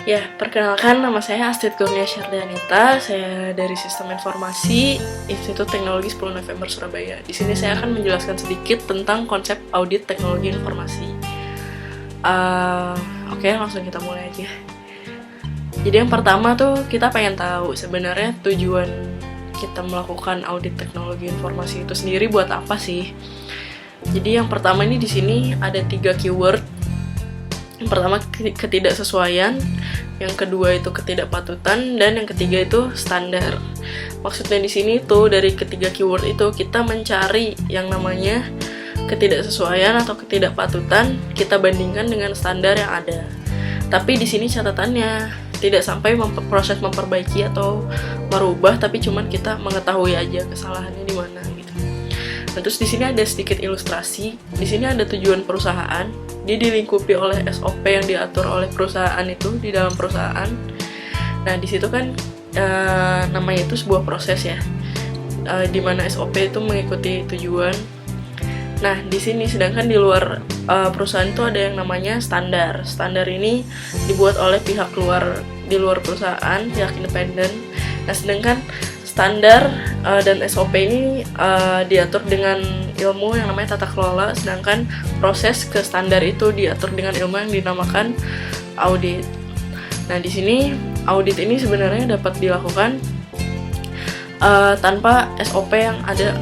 Ya, perkenalkan nama saya Astrid Kurnia Syardianita. Saya dari Sistem Informasi Institut Teknologi 10 November Surabaya. Di sini saya akan menjelaskan sedikit tentang konsep audit teknologi informasi. Oke, langsung kita mulai aja. Jadi yang pertama tuh kita pengen tahu sebenarnya tujuan kita melakukan audit teknologi informasi itu sendiri buat apa sih? Jadi yang pertama ini di sini ada 3 keyword. Yang pertama ketidaksesuaian, yang kedua itu ketidakpatutan, dan yang ketiga itu standar. Maksudnya di sini tuh dari ketiga keyword itu kita mencari yang namanya ketidaksesuaian atau ketidakpatutan, kita bandingkan dengan standar yang ada. Tapi di sini catatannya tidak sampai proses memperbaiki atau merubah, tapi cuman kita mengetahui aja kesalahannya di mana gitu. Nah, terus di sini ada sedikit ilustrasi. Di sini ada tujuan perusahaan. Dia dilingkupi oleh SOP yang diatur oleh perusahaan itu di dalam perusahaan. Nah, di situ kan namanya itu sebuah proses ya, di mana SOP itu mengikuti tujuan. Nah, di sini sedangkan di luar perusahaan itu ada yang namanya standar. Standar ini dibuat oleh pihak luar di luar perusahaan, pihak independen. Nah, sedangkan standar dan SOP ini diatur dengan ilmu yang namanya tata kelola, sedangkan proses ke standar itu diatur dengan ilmu yang dinamakan audit. Nah, di sini audit ini sebenarnya dapat dilakukan tanpa SOP yang ada,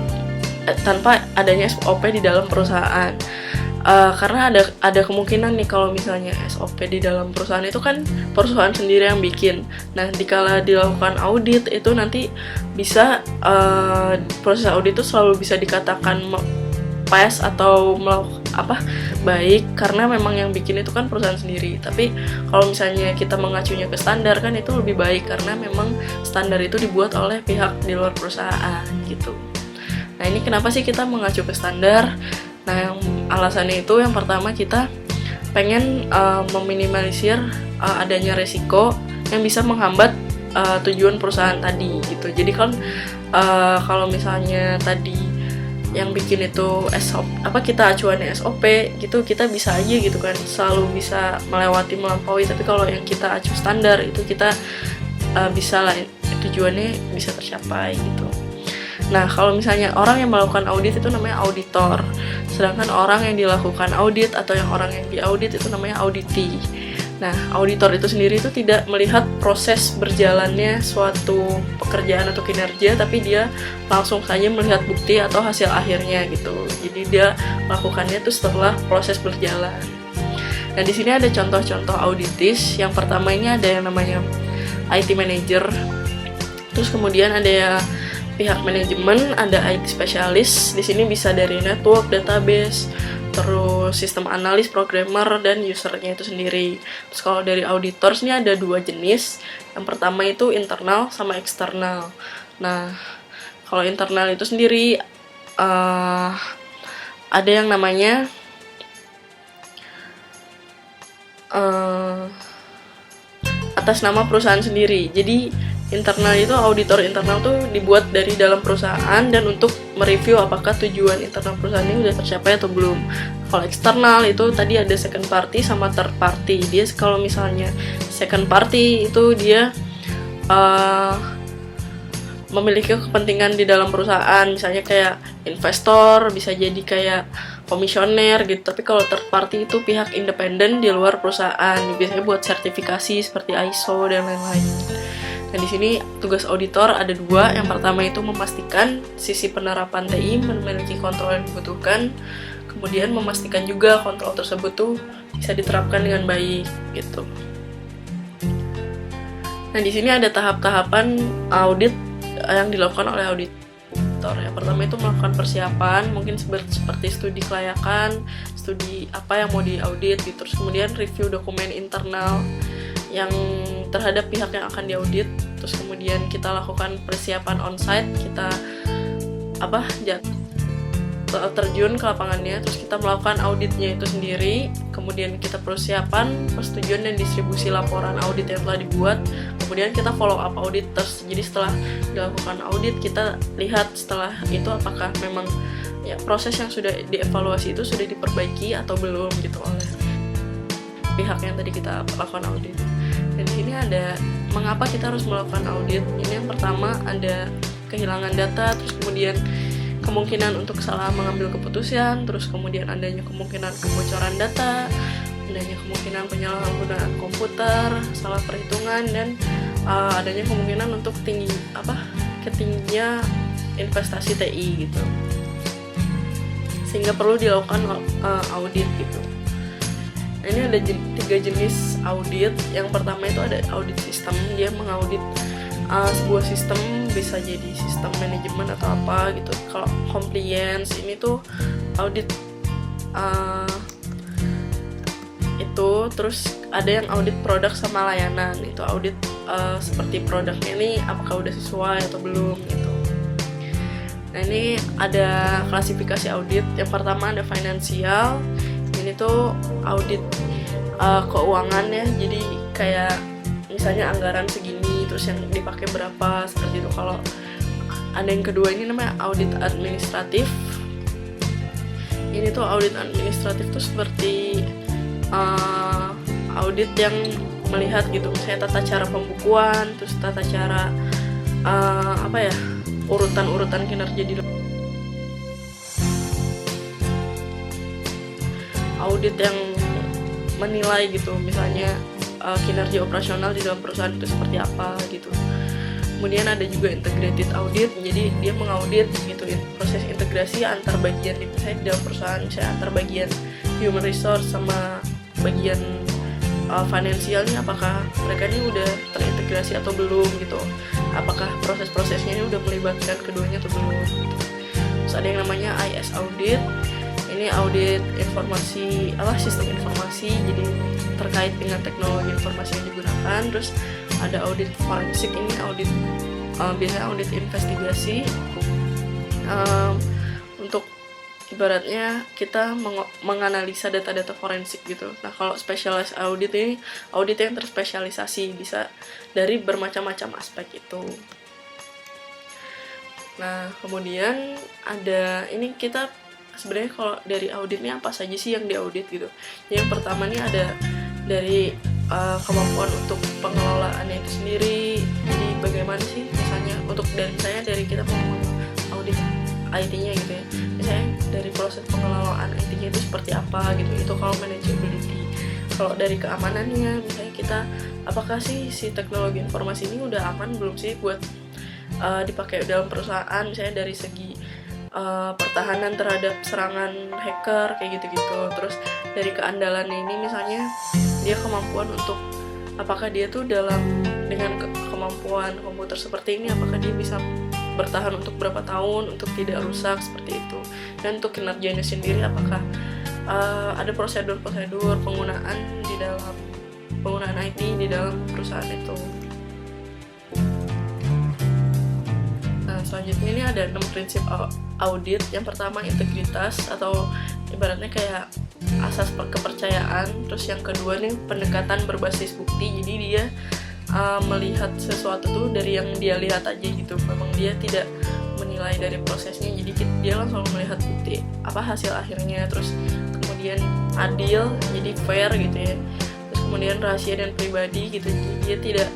tanpa adanya SOP di dalam perusahaan. Karena ada kemungkinan nih kalau misalnya SOP di dalam perusahaan itu kan perusahaan sendiri yang bikin. Nah, dikala dilakukan audit itu nanti bisa proses audit itu selalu bisa dikatakan pas atau baik karena memang yang bikin itu kan perusahaan sendiri. Tapi kalau misalnya kita mengacunya ke standar kan itu lebih baik karena memang standar itu dibuat oleh pihak di luar perusahaan gitu. Nah, ini kenapa sih kita mengacu ke standar? Nah, yang alasannya itu yang pertama kita pengen meminimalisir adanya resiko yang bisa menghambat tujuan perusahaan tadi gitu. Jadi kan kalau misalnya tadi yang bikin itu SOP, kita acuannya SOP gitu, kita bisa aja gitu kan selalu bisa melampaui. Tapi kalau yang kita acu standar itu kita bisa lah tujuannya bisa tercapai gitu. Nah, kalau misalnya orang yang melakukan audit itu namanya auditor, sedangkan orang yang dilakukan audit atau orang yang diaudit itu namanya auditee. Nah, auditor itu sendiri itu tidak melihat proses berjalannya suatu pekerjaan atau kinerja, tapi dia langsung saja melihat bukti atau hasil akhirnya gitu. Jadi dia melakukannya itu setelah proses berjalan. Nah, di sini ada contoh-contoh auditis. Yang pertama ini ada yang namanya IT manager. Terus kemudian ada pihak manajemen, ada IT spesialis. Di sini bisa dari network, database, terus sistem analis, programmer, dan usernya itu sendiri. Terus kalau dari auditors ini ada 2 jenis. Yang pertama itu internal sama eksternal. Nah, kalau internal itu sendiri ada yang namanya atas nama perusahaan sendiri. Jadi internal itu, auditor internal tuh dibuat dari dalam perusahaan dan untuk mereview apakah tujuan internal perusahaan ini udah tercapai atau belum. Kalau eksternal itu tadi ada second party sama third party. Dia kalau misalnya second party itu dia memiliki kepentingan di dalam perusahaan, misalnya kayak investor, bisa jadi kayak komisioner gitu. Tapi kalau third party itu pihak independen di luar perusahaan, biasanya buat sertifikasi seperti ISO dan lain-lain. Nah, di sini tugas auditor ada 2. Yang pertama itu memastikan sisi penerapan TI memiliki kontrol yang dibutuhkan. Kemudian memastikan juga kontrol tersebut tuh bisa diterapkan dengan baik gitu. Nah, di sini ada tahap-tahapan audit yang dilakukan oleh auditor. Yang pertama itu melakukan persiapan, mungkin seperti studi kelayakan, studi apa yang mau diaudit gitu. Terus kemudian review dokumen internal yang terhadap pihak yang akan diaudit. Terus kemudian kita lakukan persiapan onsite, kita terjun ke lapangannya, terus kita melakukan auditnya itu sendiri. Kemudian kita persiapan, persetujuan dan distribusi laporan audit yang telah dibuat. Kemudian kita follow up audit. Jadi setelah dilakukan audit, kita lihat setelah itu apakah memang ya proses yang sudah dievaluasi itu sudah diperbaiki atau belum gitu oleh pihak yang tadi kita lakukan audit. Dan di sini ada mengapa kita harus melakukan audit. Ini yang pertama ada kehilangan data, terus kemudian kemungkinan untuk salah mengambil keputusan, terus kemudian adanya kemungkinan kebocoran data, adanya kemungkinan penyalahgunaan komputer, salah perhitungan, dan adanya kemungkinan untuk ketingginya investasi TI gitu, sehingga perlu dilakukan audit gitu. Nah, ini ada 3 jenis audit. Yang pertama itu ada audit sistem, dia mengaudit sebuah sistem, bisa jadi sistem manajemen atau apa gitu. Kalau compliance ini tuh audit itu. Terus ada yang audit produk sama layanan, itu audit seperti produknya ini apakah udah sesuai atau belum gitu. Nah, ini ada klasifikasi audit. Yang pertama ada finansial, ini tuh audit keuangan ya, jadi kayak misalnya anggaran segini terus yang dipakai berapa, seperti itu. Kalau ada yang kedua ini namanya audit administratif. Ini tuh audit administratif tuh seperti audit yang melihat gitu, misalnya tata cara pembukuan, terus tata cara urutan-urutan kinerja di audit yang menilai gitu, misalnya kinerja operasional di dalam perusahaan itu seperti apa gitu. Kemudian ada juga integrated audit, jadi dia mengaudit gitu proses integrasi antar bagian di dalam perusahaan, misalnya antar bagian human resource sama bagian finansial nih, apakah mereka ini udah terintegrasi atau belum gitu, apakah proses-prosesnya ini udah melibatkan keduanya atau belum gitu. Terus ada yang namanya IS audit, ini audit informasi sistem informasi, jadi terkait dengan teknologi informasi yang digunakan. Terus ada audit forensik, ini audit biasanya audit investigasi, untuk ibaratnya kita menganalisa data-data forensik gitu. Nah, kalau specialized audit ini audit yang terspesialisasi, bisa dari bermacam-macam aspek itu. Nah, kemudian ada ini, kita sebenarnya kalau dari audit ini apa saja sih yang diaudit gitu. Yang pertama nih ada dari kemampuan untuk pengelolaannya itu sendiri. Jadi bagaimana sih misalnya untuk dari kita mau audit IT-nya gitu ya, misalnya dari proses pengelolaan IT-nya itu seperti apa gitu, itu kalau manageability. Kalau dari keamanannya, misalnya kita apakah sih si teknologi informasi ini udah aman belum sih buat dipakai dalam perusahaan, misalnya dari segi pertahanan terhadap serangan hacker kayak gitu-gitu. Terus dari keandalannya ini, misalnya dia kemampuan untuk apakah dia tuh dengan kemampuan komputer seperti ini, apakah dia bisa bertahan untuk berapa tahun untuk tidak rusak seperti itu. Dan untuk kinerjanya sendiri, apakah ada prosedur-prosedur penggunaan IT di dalam perusahaan itu. Nah, selanjutnya ini ada 6 prinsip audit. Yang pertama integritas, atau ibaratnya kayak asas kepercayaan. Terus yang kedua nih pendekatan berbasis bukti, jadi dia melihat sesuatu tuh dari yang dia lihat aja gitu, memang dia tidak menilai dari prosesnya, jadi dia langsung melihat bukti hasil akhirnya. Terus kemudian adil, jadi fair gitu ya. Terus kemudian rahasia dan pribadi gitu, jadi dia tidak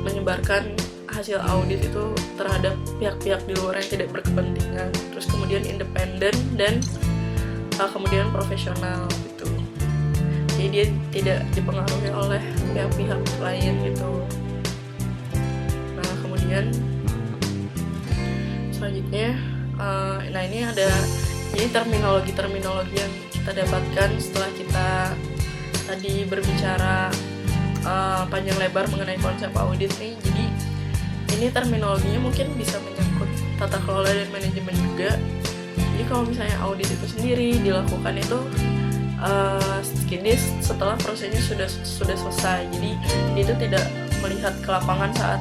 menyebarkan hasil audit itu terhadap pihak-pihak di luar yang tidak berkepentingan. Terus kemudian independen dan kemudian profesional gitu, jadi dia tidak dipengaruhi oleh pihak-pihak lain gitu. Nah, kemudian selanjutnya nah ini ada jadi terminologi yang kita dapatkan setelah kita tadi berbicara panjang lebar mengenai konsep audit nih. Jadi ini terminologinya mungkin bisa menyangkut tata kelola dan manajemen juga. Jadi kalau misalnya audit itu sendiri dilakukan itu setelah prosesnya sudah selesai, jadi dia itu tidak melihat ke lapangan saat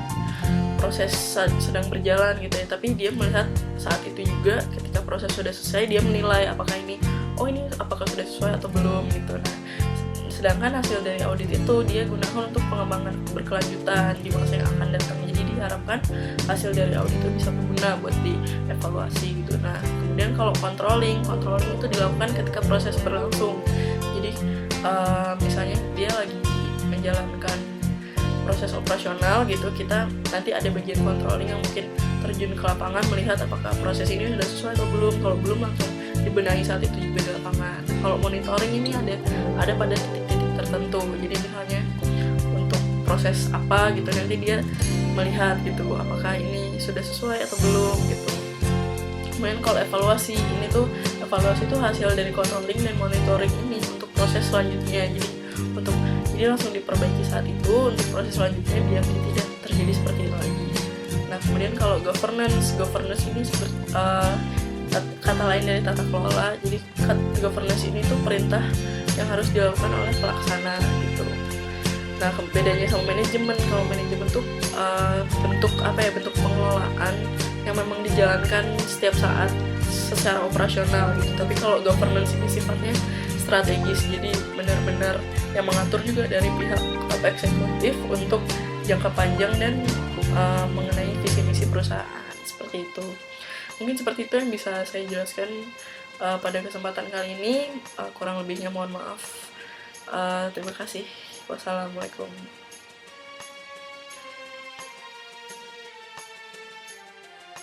proses sedang berjalan gitu ya, tapi dia melihat saat itu juga ketika proses sudah selesai, dia menilai apakah ini sudah sesuai atau belum gitu. Nah, sedangkan hasil dari audit itu dia gunakan untuk pengembangan berkelanjutan di masa yang akan datang. Jadi diharapkan hasil dari audit itu bisa berguna buat dievaluasi gitu. Nah, kemudian kalau controlling itu dilakukan ketika proses berlangsung. Jadi misalnya dia lagi menjalankan proses operasional gitu, kita nanti ada bagian controlling yang mungkin terjun ke lapangan melihat apakah proses ini sudah sesuai atau belum. Kalau belum, langsung dibenahi saat itu juga di lapangan. Kalau monitoring ini ada pada titik-titik tertentu, jadi misalnya untuk proses apa gitu, nanti dia melihat gitu apakah ini sudah sesuai atau belum gitu. Kemudian kalau evaluasi itu hasil dari controlling dan monitoring ini untuk proses selanjutnya. Jadi langsung diperbaiki saat itu untuk proses selanjutnya biar tidak terjadi seperti itu lagi. Nah, kemudian kalau governance ini seperti kata lain dari tata kelola. Jadi governance ini tuh perintah yang harus dilakukan oleh pelaksana gitu. Nah, bedanya sama manajemen, kalau manajemen tuh bentuk pengelolaan yang memang dijalankan setiap saat secara operasional gitu. Tapi kalau governance ini sifatnya strategis, jadi benar-benar yang mengatur juga dari pihak eksekutif untuk jangka panjang dan mengenai visi misi perusahaan, seperti itu. Mungkin seperti itu yang bisa saya jelaskan pada kesempatan kali ini. Kurang lebihnya mohon maaf. Terima kasih. Wassalamualaikum.